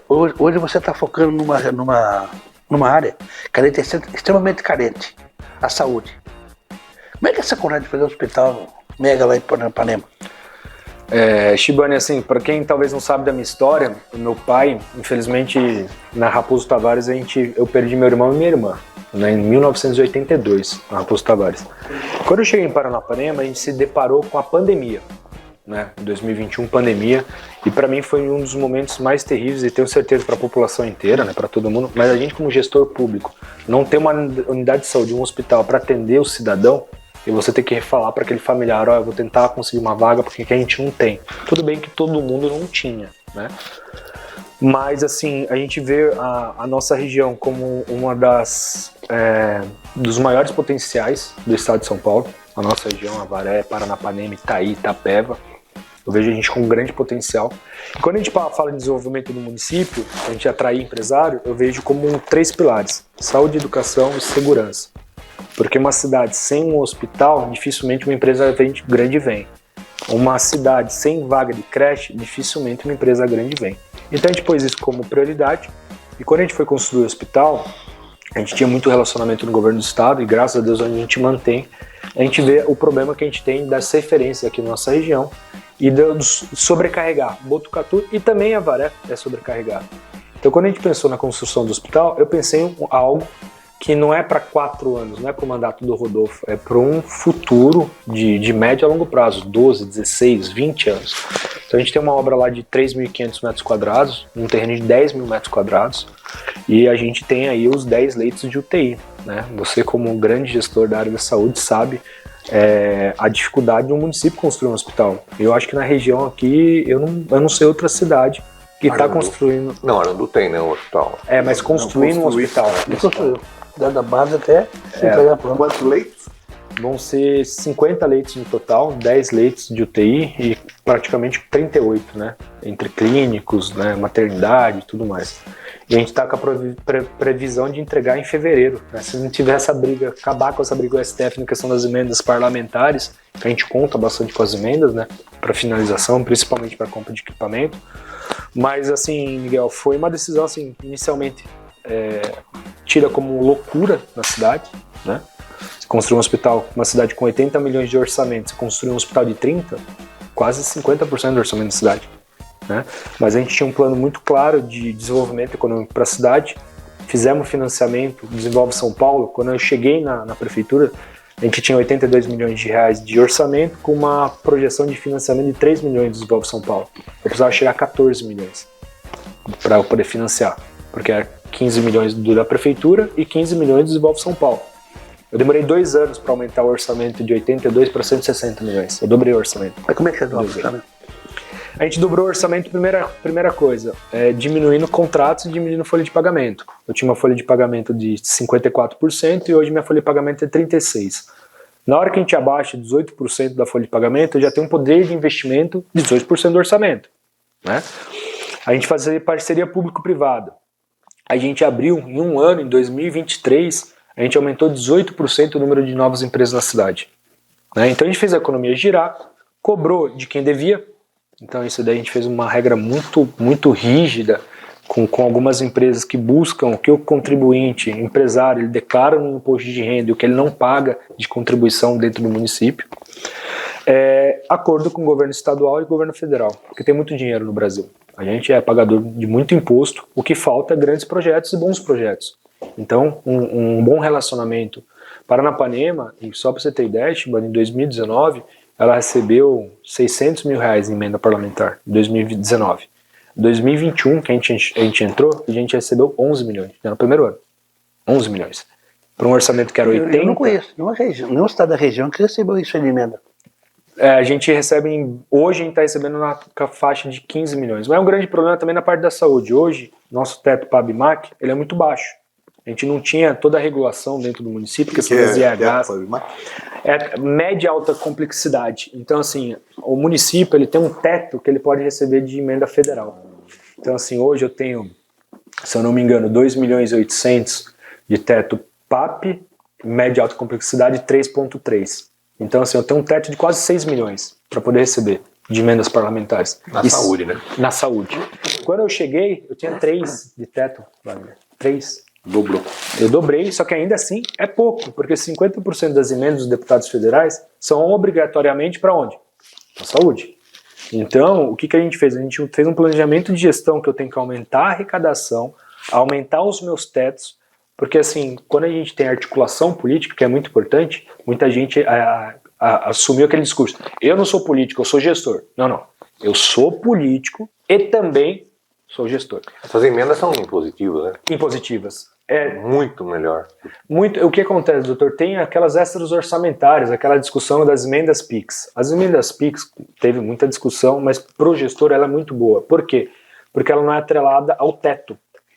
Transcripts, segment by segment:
Hoje você está focando numa área que a gente é extremamente carente, a saúde. Como é que é essa coragem de fazer um hospital mega lá em Ipanema? Shibane, assim, para quem talvez não sabe da minha história, o meu pai, infelizmente, na Raposo Tavares, eu perdi meu irmão e minha irmã, né, em 1982, na Raposo Tavares. Quando eu cheguei em Paranapanema, a gente se deparou com a pandemia, né, em 2021, pandemia, e para mim foi um dos momentos mais terríveis, e tenho certeza para a população inteira, né, para todo mundo, mas a gente como gestor público, não ter uma unidade de saúde, um hospital para atender o cidadão, e você tem que falar para aquele familiar, eu vou tentar conseguir uma vaga porque a gente não tem. Tudo bem que todo mundo não tinha, né? Mas assim, a gente vê a nossa região como uma dos maiores potenciais do estado de São Paulo. A nossa região, Avaré, Paranapanema, Itaí, Itapeva. Eu vejo a gente com um grande potencial. E quando a gente fala de desenvolvimento do município, a gente atrair empresário, eu vejo como 3 pilares: saúde, educação e segurança. Porque uma cidade sem um hospital, dificilmente uma empresa grande vem. Uma cidade sem vaga de creche, dificilmente uma empresa grande vem. Então a gente pôs isso como prioridade. E quando a gente foi construir o hospital, a gente tinha muito relacionamento no governo do estado, e graças a Deus a gente mantém. A gente vê o problema que a gente tem das referências aqui na nossa região e de sobrecarregar. Botucatu e também Avaré é sobrecarregado. Então quando a gente pensou na construção do hospital, eu pensei em algo que não é para 4 anos, não é para o mandato do Rodolfo, é para um futuro de médio a longo prazo, 12, 16, 20 anos. Então a gente tem uma obra lá de 3.500 metros quadrados, um terreno de 10 mil metros quadrados, e a gente tem aí os 10 leitos de UTI. Né? Você, como um grande gestor da área da saúde, sabe a dificuldade de um município construir um hospital. Eu acho que na região aqui, eu não sei outra cidade que está construindo... Não, Arandu tem, né, um hospital. Mas construindo um hospital. Construiu. Da base até entregar pronto. Quantos leitos? Vão ser 50 leitos no total, 10 leitos de UTI e praticamente 38, né? Entre clínicos, né, maternidade e tudo mais. E a gente está com a previsão de entregar em fevereiro. Né? Se não tiver essa briga, acabar com essa briga com o STF na questão das emendas parlamentares, que a gente conta bastante com as emendas, né? Para finalização, principalmente para compra de equipamento. Mas assim, Miguel, foi uma decisão assim, inicialmente tira como loucura na cidade, né? Você construir um hospital, uma cidade com 80 milhões de orçamento, você construir um hospital de 30, quase 50% do orçamento da cidade, né? Mas a gente tinha um plano muito claro de desenvolvimento econômico para a cidade, fizemos financiamento, Desenvolve São Paulo. Quando eu cheguei na prefeitura, a gente tinha 82 milhões de reais de orçamento com uma projeção de financiamento de 3 milhões de Desenvolve São Paulo. Eu precisava chegar a 14 milhões para eu poder financiar, porque era 15 milhões da prefeitura e 15 milhões do Desenvolve São Paulo. Eu demorei 2 anos para aumentar o orçamento de 82 para 160 milhões. Eu dobrei o orçamento. Mas como é que você dobrou o orçamento? A gente dobrou o orçamento, primeira coisa, diminuindo contratos e diminuindo folha de pagamento. Eu tinha uma folha de pagamento de 54% e hoje minha folha de pagamento é 36%. Na hora que a gente abaixa 18% da folha de pagamento, eu já tenho um poder de investimento de 18% do orçamento. Né? A gente fazia parceria público-privada. A gente abriu em um ano, em 2023, a gente aumentou 18% o número de novas empresas na cidade. Né? Então a gente fez a economia girar, cobrou de quem devia. Então isso daí a gente fez uma regra muito rígida com algumas empresas que buscam que o contribuinte, empresário, ele declara no imposto de renda e o que ele não paga de contribuição dentro do município. Acordo com o governo estadual e o governo federal, porque tem muito dinheiro no Brasil. A gente é pagador de muito imposto, o que falta é grandes projetos e bons projetos. Então, um bom relacionamento. Paranapanema, e só para você ter ideia, em 2019, ela recebeu 600 mil reais em emenda parlamentar, em 2019. Em 2021, que a gente entrou, a gente recebeu 11 milhões, no primeiro ano. 11 milhões. Para um orçamento que era 80... Eu não conheço nenhum estado da região que recebeu isso de emenda. A gente recebe, hoje a gente está recebendo na faixa de 15 milhões. Mas é um grande problema também na parte da saúde. Hoje, nosso teto PABMAC, ele é muito baixo. A gente não tinha toda a regulação dentro do município, questão das IHs. Média e alta complexidade. Então, assim, o município ele tem um teto que ele pode receber de emenda federal. Então, assim, hoje eu tenho, se eu não me engano, 2.800.000 de teto PAP, média e alta complexidade 3.3. Então, assim, eu tenho um teto de quase 6 milhões para poder receber. de emendas parlamentares. Na saúde, né? Na saúde. Quando eu cheguei, eu tinha 3 de teto, Wagner. 3. Dobrou. Eu dobrei, só que ainda assim é pouco, porque 50% das emendas dos deputados federais são obrigatoriamente para onde? Para saúde. Então, o que a gente fez? A gente fez um planejamento de gestão que eu tenho que aumentar a arrecadação, aumentar os meus tetos, porque assim, quando a gente tem articulação política, que é muito importante, muita gente assumiu aquele discurso. Eu não sou político, eu sou gestor. Não. Eu sou político e também sou gestor. Essas emendas são impositivas, né? Impositivas. Muito melhor. O que acontece, doutor? Tem aquelas extras orçamentárias, aquela discussão das emendas PIX. As emendas PIX teve muita discussão, mas pro gestor ela é muito boa. Por quê? Porque ela não é atrelada ao teto.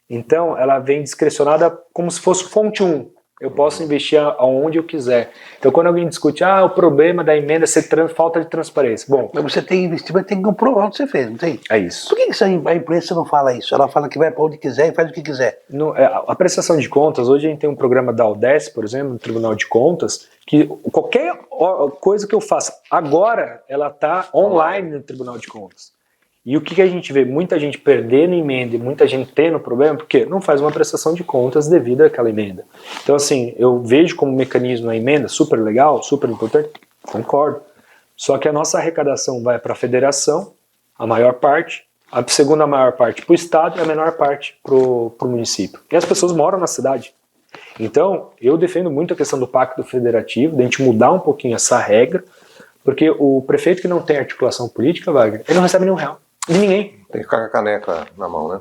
Então, ela vem discrecionada como se fosse fonte 1. Eu posso investir aonde eu quiser. Então, quando alguém discute, o problema da emenda é ser falta de transparência. Bom, Mas você tem investimento, tem que comprovar onde você fez, não tem? é isso. Por que a imprensa não fala isso? Ela fala que vai para onde quiser e faz o que quiser. A prestação de contas, hoje a gente tem um programa da UDESC, por exemplo, no Tribunal de Contas, que qualquer coisa que eu faça agora, ela está online no Tribunal de Contas. E o que a gente vê? Muita gente perdendo emenda e muita gente tendo problema, porque não faz uma prestação de contas devido àquela emenda. Então, assim, eu vejo como mecanismo a emenda super legal, super importante, concordo. Só que a nossa arrecadação vai para a federação, a maior parte, a segunda maior parte para o estado e a menor parte para o município. E as pessoas moram na cidade. Então, eu defendo muito a questão do pacto federativo, de a gente mudar um pouquinho essa regra, porque o prefeito que não tem articulação política, Wagner, ele não recebe nenhum real. De ninguém. Tem que ficar com a caneca na mão, né?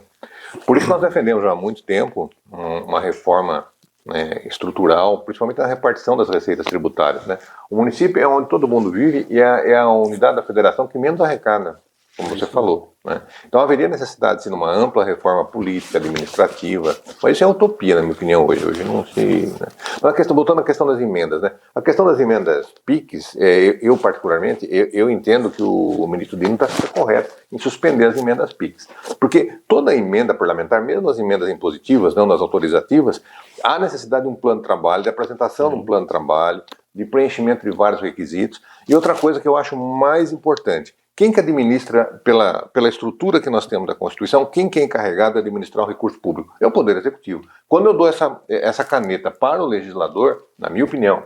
Por isso nós defendemos já há muito tempo uma reforma, né, estrutural, principalmente na repartição das receitas tributárias, né? O município é onde todo mundo vive e é a unidade da federação que menos arrecada, como você falou, né? Então haveria necessidade de uma ampla reforma política, administrativa, mas isso é utopia, na minha opinião, hoje não se... Né? Mas voltando à questão das emendas, né? A questão das emendas PIX, eu particularmente, eu entendo que o ministro Dino está correto em suspender as emendas PIX, porque toda emenda parlamentar, mesmo as emendas impositivas, não nas autorizativas, há necessidade de um plano de trabalho, de apresentação de um plano de trabalho, de preenchimento de vários requisitos, e outra coisa que eu acho mais importante, quem que administra, pela estrutura que nós temos da Constituição, quem que é encarregado de administrar o recurso público? É o Poder Executivo. Quando eu dou essa caneta para o legislador, na minha opinião,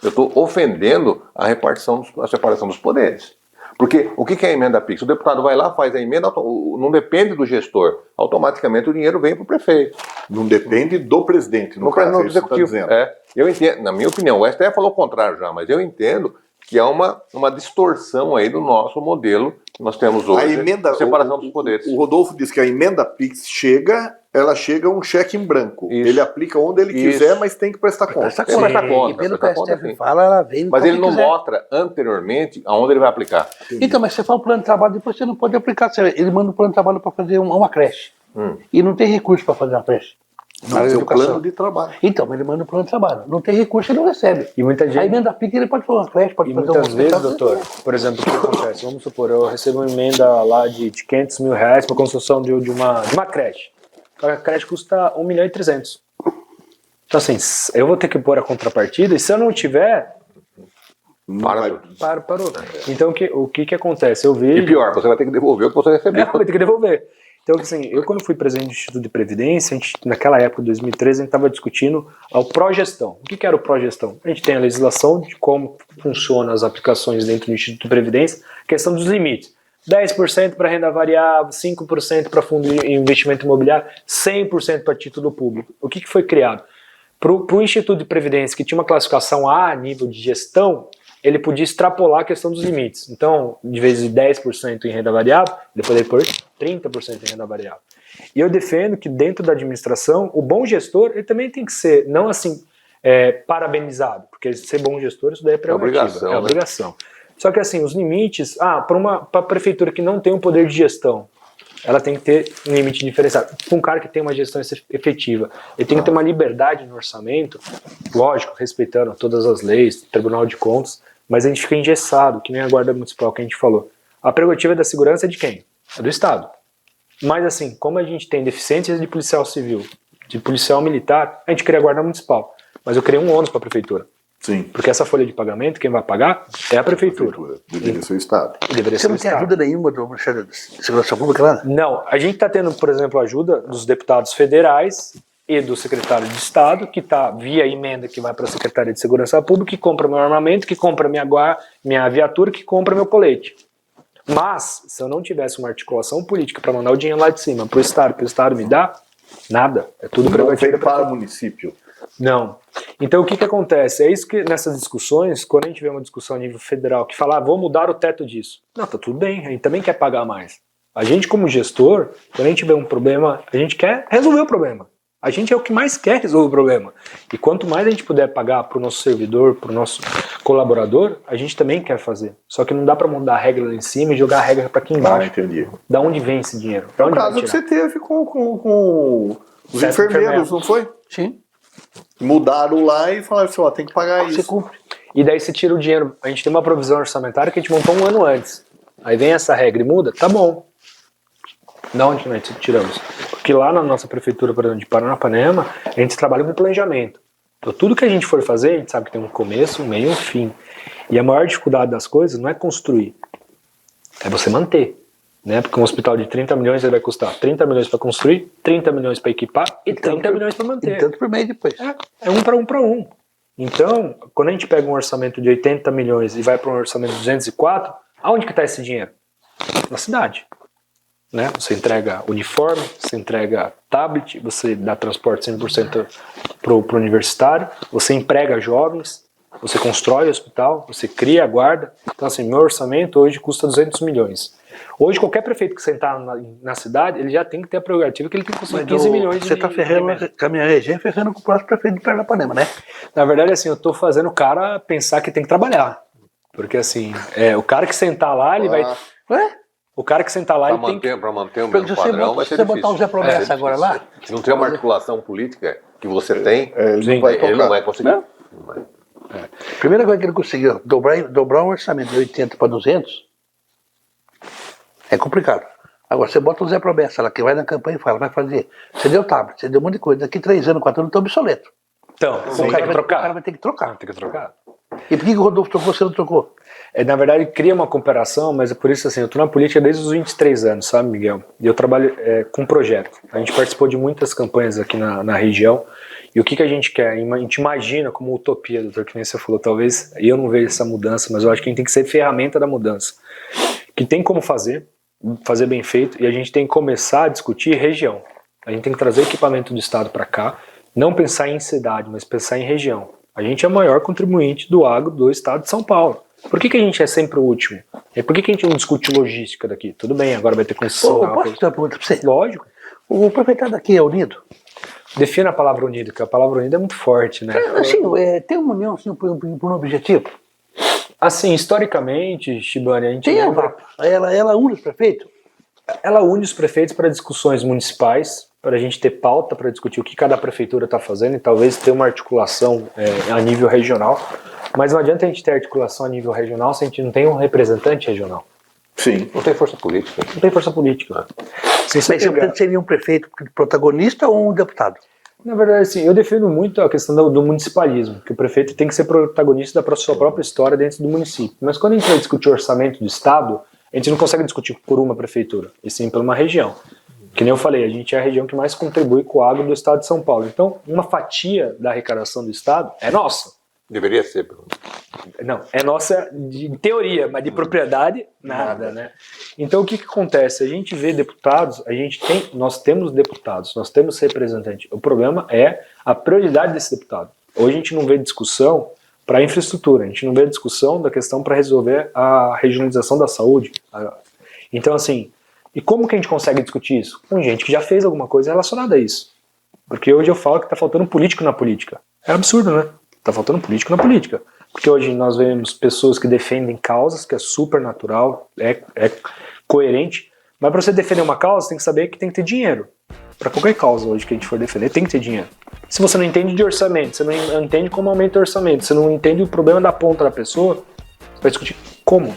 eu estou ofendendo a separação dos poderes. Porque o que é a emenda PIX? O deputado vai lá, faz a emenda, não depende do gestor. Automaticamente o dinheiro vem para o prefeito. Não depende do presidente, no caso, do é isso que você tá executivo. dizendo. Eu entendo, na minha opinião, o STF falou o contrário já, mas eu entendo que há uma distorção aí do nosso modelo que nós temos hoje, A emenda, separação dos poderes. O Rodolfo diz que a emenda PIX ela chega um cheque em branco. Isso. Ele aplica onde ele Isso. quiser, mas tem que prestar conta. Essa Sim, conta. conta, E pelo que essa o conta, STF sim. fala, ela vem Mas pra ele quem não quiser. mostra anteriormente aonde ele vai aplicar. Então, mas você faz o plano de trabalho, depois você não pode aplicar. Ele manda o plano de trabalho para fazer uma creche. E não tem recurso para fazer uma creche. Na área Mas de é o educação. plano de trabalho. Então, mas ele manda o plano de trabalho. Não tem recurso, ele não recebe. E muita gente... A emenda PIX, ele pode fazer uma creche, pode E fazer muitas vezes, hospital. doutor, por exemplo, o que acontece? Vamos supor, eu recebo uma emenda lá de 500 mil reais para construção de uma creche. A creche custa 1.300.000. Então, assim, eu vou ter que pôr a contrapartida e se eu não tiver, parou. Então, o que acontece? Eu vejo... E pior, você vai ter que devolver o que você recebeu. Vai ter que devolver. Então, assim, eu quando fui presidente do Instituto de Previdência, naquela época, 2013, a gente estava discutindo o pró-gestão. O que era o pró-gestão? A gente tem a legislação de como funcionam as aplicações dentro do Instituto de Previdência, a questão dos limites. 10% para renda variável, 5% para fundo de investimento imobiliário, 100% para título público. O que foi criado? Para o Instituto de Previdência, que tinha uma classificação A nível de gestão, ele podia extrapolar a questão dos limites. Então, de vez de 10% em renda variável, ele poderia pôr 30% em renda variável. E eu defendo que dentro da administração, o bom gestor, ele também tem que ser, não assim, parabenizado, porque ser bom gestor, isso daí é prerrogativa, obrigação, é obrigação. Só que assim, os limites, para a prefeitura que não tem um poder de gestão, ela tem que ter um limite diferenciado. Para um cara que tem uma gestão efetiva, ele tem que ter uma liberdade no orçamento, lógico, respeitando todas as leis, Tribunal de Contas, mas a gente fica engessado, que nem a Guarda Municipal que a gente falou. A prerrogativa da segurança é de quem? É do Estado. Mas assim, como a gente tem deficiências de policial civil, de policial militar, a gente cria a Guarda Municipal. Mas eu criei um ônus para a prefeitura. Sim. Porque essa folha de pagamento, quem vai pagar é a prefeitura. Deveria ser o Estado. Deveria Você ser o não tem Estado. ajuda nenhuma do Ministério da Segurança Pública lá? Não, a gente está tendo, por exemplo, ajuda dos deputados federais e do secretário de Estado, que está via emenda que vai para a Secretaria de Segurança Pública, que compra meu armamento, que compra minha viatura, que compra meu colete. Mas, se eu não tivesse uma articulação política para mandar o dinheiro lá de cima para o Estado me dar, nada. É tudo Não prerrogativa vem da para o município. Não. Então o que acontece? É isso que nessas discussões, quando a gente vê uma discussão a nível federal que fala, vou mudar o teto disso. Não, tá tudo bem, a gente também quer pagar mais. A gente como gestor, quando a gente vê um problema, a gente quer resolver o problema. A gente é o que mais quer resolver o problema. E quanto mais a gente puder pagar para o nosso servidor, para o nosso colaborador, a gente também quer fazer. Só que não dá para mudar a regra lá em cima e jogar a regra para aqui embaixo. Entendi. Da onde vem esse dinheiro? É Pra o onde vai caso que tirar? você teve com os Certo, enfermeiros, enfermeiros. não foi? Sim. Mudaram lá e falaram assim, ó, tem que pagar Você isso. cumpre. E daí você tira o dinheiro. A gente tem uma provisão orçamentária que a gente montou um ano antes. Aí vem essa regra e muda, tá bom. Da onde nós tiramos? Porque lá na nossa prefeitura, por exemplo, de Paranapanema, a gente trabalha com planejamento. Então tudo que a gente for fazer, a gente sabe que tem um começo, um meio e um fim. E a maior dificuldade das coisas não é construir, é você manter. Né? Porque um hospital de 30 milhões ele vai custar 30 milhões para construir, 30 milhões para equipar e 30 milhões para manter. E tanto por mês depois. É um para um. Então, quando a gente pega um orçamento de 80 milhões e vai para um orçamento de 204, aonde que está esse dinheiro? Na cidade. Né? Você entrega uniforme, você entrega tablet, você dá transporte 100% para o universitário, você emprega jovens, você constrói o hospital, você cria a guarda. Então, assim, meu orçamento hoje custa 200 milhões. Hoje, qualquer prefeito que sentar na cidade, ele já tem que ter a prerrogativa que ele tem que conseguir 15 milhões Você está ferrando com a minha região, ferrando com o próximo prefeito de Paranapanema, né? Na verdade, assim, eu tô fazendo o cara pensar que tem que trabalhar. Porque, assim, o cara que sentar lá, ele vai... Ué? O cara que sentar lá, ele tem que... Para manter o Porque mesmo se você padrão vai se ser você difícil. botar o Zé Promessa agora lá, Se não tem uma articulação política que você tem, Sim. ele não vai conseguir. Não? primeira coisa que ele conseguiu, dobrar um orçamento de 80 para 200, é complicado. Agora, você bota o Zé Promessa lá, que vai na campanha e fala, vai fazer, você deu tablet, você deu um monte de coisa, daqui 3 anos, 4 anos, tá obsoleto. Então, O cara vai ter que trocar. Tem que trocar. E por que o Rodolfo trocou, você não trocou? Na verdade, cria uma comparação, mas é por isso, assim, eu tô na política desde os 23 anos, sabe, Miguel? E eu trabalho com projeto. A gente participou de muitas campanhas aqui na região. E o que a gente quer? A gente imagina como utopia, doutor, que nem você falou, talvez, e eu não vejo essa mudança, mas eu acho que a gente tem que ser ferramenta da mudança. Que tem como fazer bem feito, e a gente tem que começar a discutir região. A gente tem que trazer equipamento do estado para cá, não pensar em cidade, mas pensar em região. A gente é o maior contribuinte do agro do estado de São Paulo. Por que a gente é sempre o último? Por que a gente não discute logística daqui? Tudo bem, agora vai ter concessão. Posso fazer uma pergunta para você? Lógico. O prefeitado aqui é unido? Defina a palavra unido, porque a palavra unido é muito forte, né? Assim, tem uma união assim, por um objetivo? Assim, historicamente, Shibane, a gente Tem a lembra... VAP. Ela une os prefeitos? Ela une os prefeitos para discussões municipais, para a gente ter pauta para discutir o que cada prefeitura está fazendo e talvez ter uma articulação a nível regional. Mas não adianta a gente ter articulação a nível regional se a gente não tem um representante regional. Sim. Não tem força política. Não tem força política. Se você Mas você pegar- seria um prefeito protagonista ou um deputado? Na verdade, assim, eu defendo muito a questão do municipalismo, que o prefeito tem que ser protagonista da sua própria história dentro do município. Mas quando a gente vai discutir orçamento do estado, a gente não consegue discutir por uma prefeitura, e sim por uma região. Que nem eu falei, a gente é a região que mais contribui com o agro do estado de São Paulo. Então, uma fatia da arrecadação do estado é nossa. Deveria ser. Não, é nossa de teoria, mas de propriedade, nada, né? Então o que acontece? A gente vê deputados, nós temos deputados, nós temos representantes. O problema é a prioridade desse deputado. Hoje a gente não vê discussão para infraestrutura, a gente não vê discussão da questão para resolver a regionalização da saúde. Então assim, e como que a gente consegue discutir isso? Com gente que já fez alguma coisa relacionada a isso. Porque hoje eu falo que está faltando político na política. É absurdo, né? Está faltando político na política. Porque hoje nós vemos pessoas que defendem causas, que é super natural, é coerente, mas para você defender uma causa, você tem que saber que tem que ter dinheiro. Para qualquer causa hoje que a gente for defender, tem que ter dinheiro. Se você não entende de orçamento, você não entende como aumenta o orçamento, você não entende o problema da ponta da pessoa, você vai discutir como.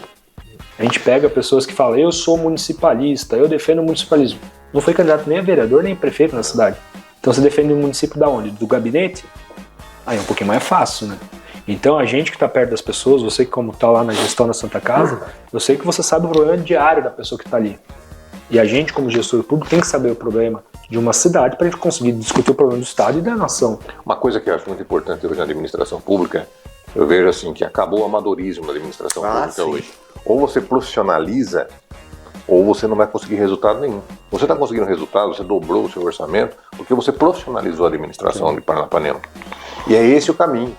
A gente pega pessoas que falam, eu sou municipalista, eu defendo o municipalismo. Não foi candidato nem a vereador, nem a prefeito na cidade. Então você defende o município da onde? Do gabinete? Aí é um pouquinho mais fácil, né? Então a gente que está perto das pessoas, você que como está lá na gestão da Santa Casa, eu sei que você sabe o problema diário da pessoa que está ali. E a gente como gestor público tem que saber o problema de uma cidade para a gente conseguir discutir o problema do Estado e da nação. Uma coisa que eu acho muito importante hoje na administração pública, eu vejo assim que acabou o amadorismo da administração pública sim. hoje. Ou você profissionaliza, ou você não vai conseguir resultado nenhum. Você está conseguindo resultado, você dobrou o seu orçamento, porque você profissionalizou a administração de Paranapanema. E é esse o caminho.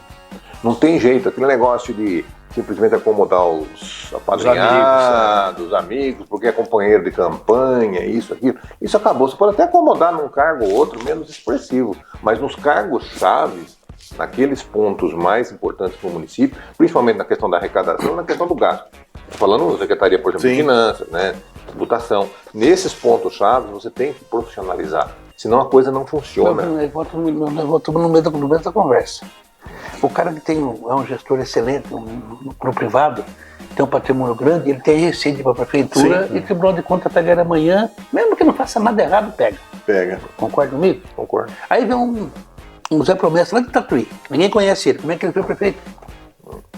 Não tem jeito, aquele negócio de simplesmente acomodar os apadrinhados, os amigos, porque é companheiro de campanha, isso, aquilo. Isso acabou. Você pode até acomodar num cargo ou outro menos expressivo, mas nos cargos chaves, naqueles pontos mais importantes para o município, principalmente na questão da arrecadação e na questão do gasto. Falando Secretaria, por exemplo, de Finanças, né, tributação. Nesses pontos chaves você tem que profissionalizar, senão a coisa não funciona. Nós voltamos no meio da conversa. O cara que é um gestor excelente no privado, tem um patrimônio grande, ele tem receita para a prefeitura e o Tribunal de Contas pega ele amanhã, mesmo que não faça nada errado, pega. Pega. Concorda comigo? Concordo. Aí vem um Zé Promessa lá de Tatuí, ninguém conhece ele, como é que ele foi prefeito?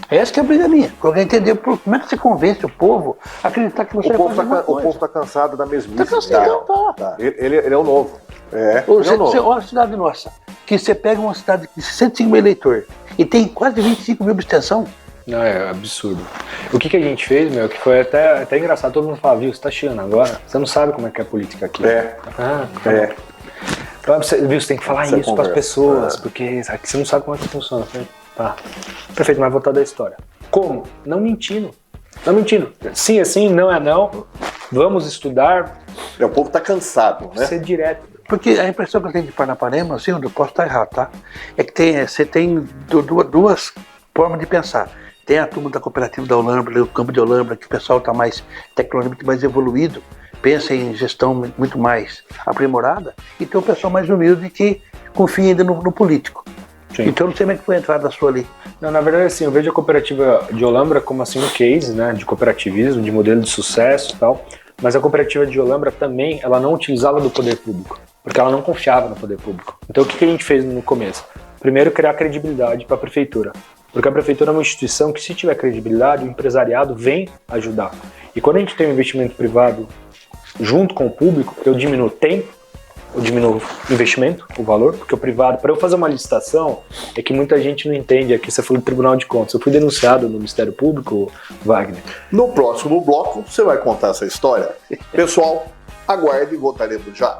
Essa que é a briga minha, porque entender como é que você convence o povo a acreditar que você vai fazer uma coisa. O povo está cansado da mesmice. Tá cansado, tá. Ele é o novo. Você olha a cidade nossa, que você pega uma cidade de 65 mil eleitores e tem quase 25 mil de extensão. Não, é absurdo. O que a gente fez, meu, que foi até engraçado, todo mundo fala, viu, você tá chegando agora, você não sabe como é que é a política aqui. Então, você tem que falar isso para as pessoas, porque aqui você não sabe como é que funciona. Tá. Perfeito, mas vou voltar da história. Como? Não mentindo. Não mentindo. Sim é sim, não é não. Vamos estudar. O povo tá cansado, né? Ser direto. Porque a impressão que eu tenho de Paranapanema, assim, eu posso estar errado, tá? É que você tem duas formas de pensar. Tem a turma da cooperativa da Olambra, o campo de Olambra, que o pessoal está mais tecnologicamente mais evoluído, pensa em gestão muito mais aprimorada, e tem o pessoal mais humilde que confia ainda no político. Sim. Então eu não sei como é que foi a entrada sua ali. Não, na verdade, assim, eu vejo a cooperativa de Olambra como assim um case, né, de cooperativismo, de modelo de sucesso e tal, mas a cooperativa de Olambra também, ela não utilizava do poder público, porque ela não confiava no poder público. Então o que a gente fez no começo? Primeiro, criar credibilidade para a prefeitura, porque a prefeitura é uma instituição que, se tiver credibilidade, o empresariado vem ajudar. E quando a gente tem um investimento privado junto com o público, eu diminuo o tempo, eu diminuo o investimento, o valor, porque o privado, para eu fazer uma licitação, é que muita gente não entende. Aqui você falou do Tribunal de Contas, eu fui denunciado no Ministério Público, Wagner. No próximo bloco, você vai contar essa história. Pessoal, aguarde e voltaremos já.